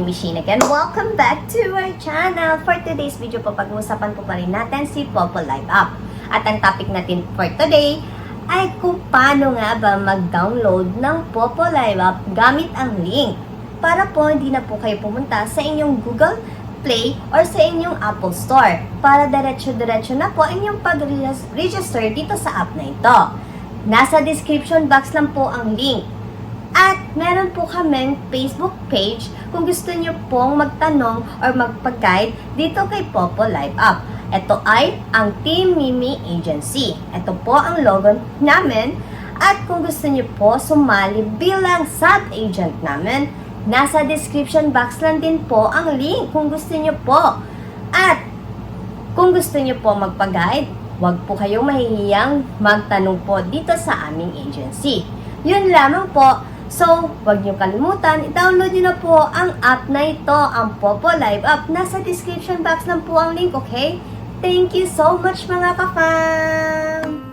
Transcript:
Bishin again. Welcome back to our channel. For today's video po, pag-uusapan po pa rin natin si Popo Live App. At ang topic natin for today ay kung paano nga ba mag-download ng Popo Live App gamit ang link. Para po hindi na po kayo pumunta sa inyong Google Play or sa inyong Apple Store. Para diretso-diretso na po inyong pag-register dito sa app na ito. Nasa description box lang po ang link. At meron po kaming Facebook page kung gusto nyo pong magtanong or magpag-guide dito kay Popo Live App. Ito ay ang Team Mimi Agency. Ito po ang logo namin. At kung gusto nyo po sumali bilang sub agent namin, nasa description box lang din po ang link kung gusto nyo po. At kung gusto nyo po magpag-guide, huwag po kayong mahihiyang magtanong po dito sa aming agency. Yun lamang po. So, huwag niyo kalimutan, i-download niyo na po ang app na ito, ang Popo Live App. Nasa description box lang po ang link, okay? Thank you so much mga ka-fam!